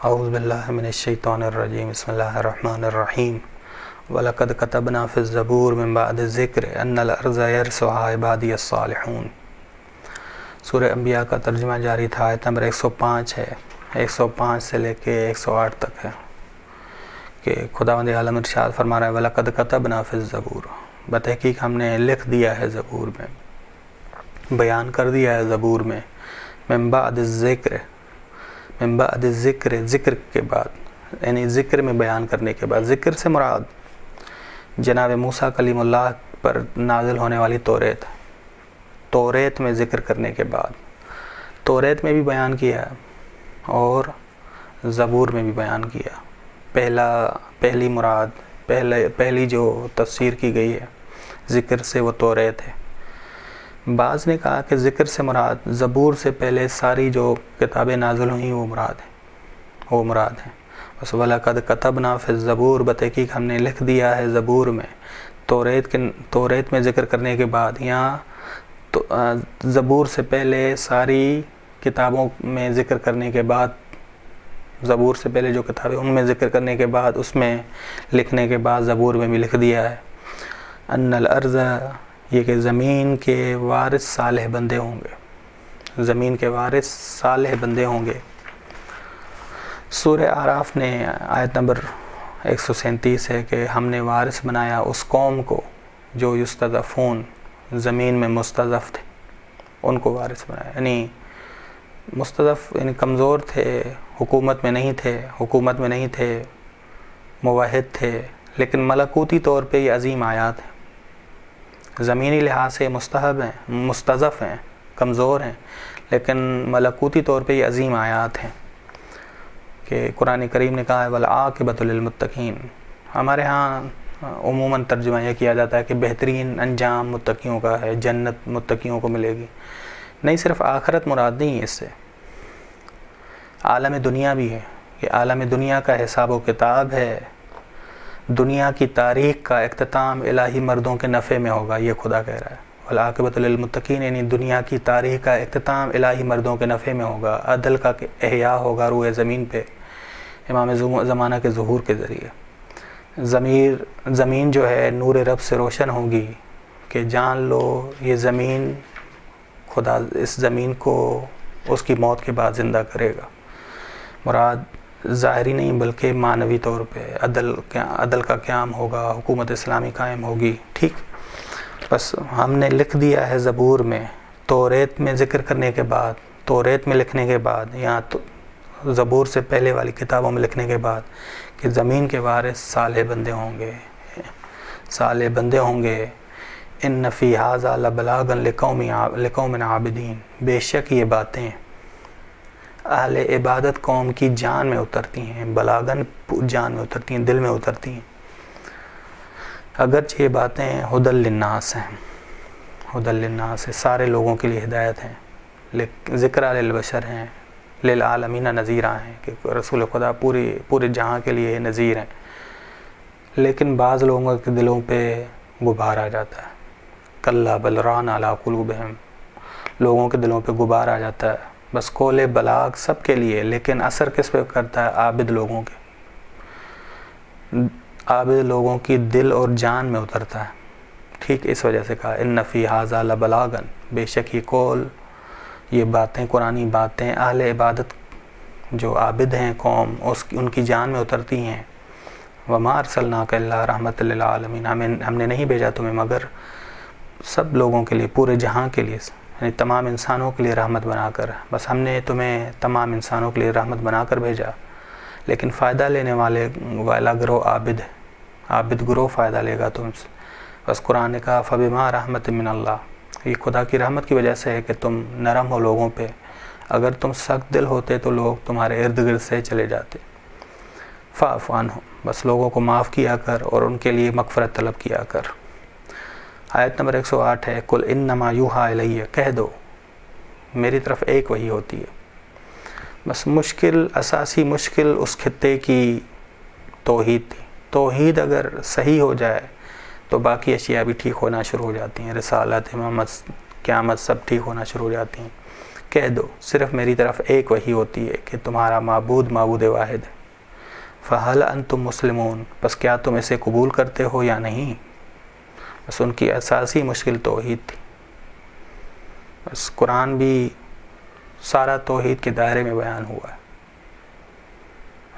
اعوذ باللہ من الشیطان الرجیم بسم اللہ الرحمن الرحیم وَلَقَدْ كَتَبْنَا فِي الزَّبُورِ مِن بَعْدِ الذِّكْرِ أَنَّ الْأَرْضَ يَرِثُهَا عِبَادِيَ الصَّالِحُونَ۔ سورہ انبیاء کا ترجمہ جاری تھا، آیت نمبر 105 ہے، 105 سے لے کے 108 تک ہے کہ خداوند عالم ارشاد فرما رہا ہے وَلَقَدْ كَتَبْنَا فِي الزَّبُورِ، بتحقیق ہم نے لکھ دیا ہے زبور میں، بیان کر دیا ہے زبور میں، من بعد الذکر، من بعد الذکر، ذکر کے بعد، یعنی ذکر میں بیان کرنے کے بعد۔ ذکر سے مراد جناب موسیٰ کلیم اللہ پر نازل ہونے والی توریت، توریت میں ذکر کرنے کے بعد، توریت میں بھی بیان کیا اور زبور میں بھی بیان کیا۔ پہلی مراد، پہلی جو تفسیر کی گئی ہے ذکر سے وہ توریت ہے۔ بعض نے کہا کہ ذکر سے مراد زبور سے پہلے ساری جو کتابیں نازل ہوئیں وہ مراد ہیں۔ بس وَلَقَدْ كَتَبْنَا فِي الزَّبُورِ، بتحقیق ہم نے لکھ دیا ہے زبور میں، توریت میں ذکر کرنے کے بعد، یہاں زبور سے پہلے ساری کتابوں میں ذکر کرنے کے بعد، زبور سے پہلے جو کتابیں ان میں ذکر کرنے کے بعد، اس میں لکھنے کے بعد زبور میں بھی لکھ دیا ہے ان الارض، یہ کہ زمین کے وارث صالح بندے ہوں گے، زمین کے وارث صالح بندے ہوں گے۔ سورہ اعراف نے آیت نمبر 137 ہے کہ ہم نے وارث بنایا اس قوم کو جو یستضعفون، زمین میں مستضعف تھے، ان کو وارث بنایا، یعنی مستضعف یعنی کمزور تھے، حکومت میں نہیں تھے، موحد تھے، لیکن ملکوتی طور پہ یہ عظیم آیات ہیں، زمینی لحاظ سے مستضعف ہیں، کمزور ہیں، لیکن ملکوتی طور پہ یہ عظیم آیات ہیں کہ قرآن کریم نے کہا ہے وَالْعَاقِبَةُ لِلْمُتَّقِينَ۔ ہمارے ہاں عموماً ترجمہ یہ کیا جاتا ہے کہ بہترین انجام متقیوں کا ہے، جنت متقیوں کو ملے گی۔ نہیں، صرف آخرت مراد نہیں ہے، اس سے عالم دنیا بھی ہے، یہ عالم دنیا کا حساب و کتاب ہے، دنیا کی تاریخ کا اختتام الہی مردوں کے نفع میں ہوگا، یہ خدا کہہ رہا ہے وَالْعَاقِبَةُ لِلْمُتَّقِينَ، یعنی دنیا کی تاریخ کا اختتام الہی مردوں کے نفع میں ہوگا، عدل کا احیاء ہوگا روئے زمین پہ امام زمانہ کے ظہور کے ذریعے۔ زمین جو ہے نور رب سے روشن ہوگی کہ جان لو یہ زمین، خدا اس زمین کو اس کی موت کے بعد زندہ کرے گا۔ مراد ظاہری نہیں بلکہ معنوی طور پہ عدل کا قیام ہوگا، حکومت اسلامی قائم ہوگی۔ ٹھیک، بس ہم نے لکھ دیا ہے زبور میں، توریت میں ذکر کرنے کے بعد، توریت میں لکھنے کے بعد، یہاں تو زبور سے پہلے والی کتابوں میں لکھنے کے بعد کہ زمین کے وارث صالح بندے ہوں گے۔ ان فی ھذا لبلاغا لقوم عابدین، بے شک یہ باتیں اہل عبادت قوم کی جان میں اترتی ہیں، بلاغن جان میں اترتی ہیں، دل میں اترتی ہیں۔ اگرچہ یہ باتیں ھدی للناس ہیں، ھدی للناس ہے، سارے لوگوں کے لیے ہدایت ہیں، ذکر للبشر ہیں، للعالمین نذیرہ ہیں کہ رسول خدا پورے جہاں کے لیے نذیر ہیں، لیکن بعض لوگوں کے دلوں پہ غبار آ جاتا ہے، کلا بل ران علی قلوبہم، لوگوں کے دلوں پہ غبار آ جاتا ہے۔ بس قول بلاغ سب کے لیے، لیکن اثر کس پہ کرتا ہے؟ عابد لوگوں کی دل اور جان میں اترتا ہے۔ ٹھیک، اس وجہ سے کہا ان فی ھذا لبلاغا، بے شک یہ قول، یہ باتیں، قرآنی باتیں اہل عبادت جو عابد ہیں قوم، ان کی جان میں اترتی ہیں۔ وما ارسلناک الا رحمۃ للعالمین، ہم نے نہیں بھیجا تمہیں مگر سب لوگوں کے لیے، پورے جہاں کے لیے، یعنی تمام انسانوں کے لیے رحمت بنا کر، بس ہم نے تمہیں تمام انسانوں کے لیے رحمت بنا کر بھیجا، لیکن فائدہ لینے والا گروہ عابد گروہ فائدہ لے گا تم سے۔ بس قرآن نے کہا فبما رحمت من اللہ، یہ خدا کی رحمت کی وجہ سے ہے کہ تم نرم ہو لوگوں پہ، اگر تم سخت دل ہوتے تو لوگ تمہارے ارد گرد سے چلے جاتے۔ فاعف عنہم، بس لوگوں کو معاف کیا کر اور ان کے لیے مغفرت طلب کیا کر۔ آیت نمبر 108 ہے قل انما یوحی الی، کہہ دو میری طرف ایک وحی ہوتی ہے۔ بس اساسی مشکل اس خطے کی توحید تھی، توحید اگر صحیح ہو جائے تو باقی اشیاء بھی ٹھیک ہونا شروع ہو جاتی ہیں، رسالت، امامت، قیامت سب ٹھیک ہونا شروع ہو جاتی ہیں۔ کہہ دو صرف میری طرف ایک وحی ہوتی ہے کہ تمہارا معبود معبود واحد ہے. فَهَلْ أَنْتُمْ مُسْلِمُونَ بس کیا تم اسے قبول کرتے ہو یا نہیں. بس ان کی اساسی مشکل توحید تھی. بس قرآن بھی سارا توحید کے دائرے میں بیان ہوا ہے.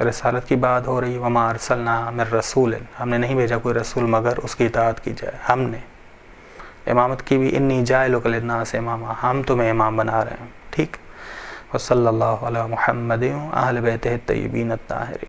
رسالت کی بات ہو رہی ہے. وَمَا أَرْسَلْنَا مِن رَسُولٍ ہم نے نہیں بھیجا کوئی رسول مگر اس کی اطاعت کی جائے. ہم نے امامت کی بھی انی جاعلک للناس اماما ہم تمہیں امام بنا رہے ہیں. ٹھیک. وصلی اللہ علی محمد و اہل بیتہ الطیبین الطاہرین.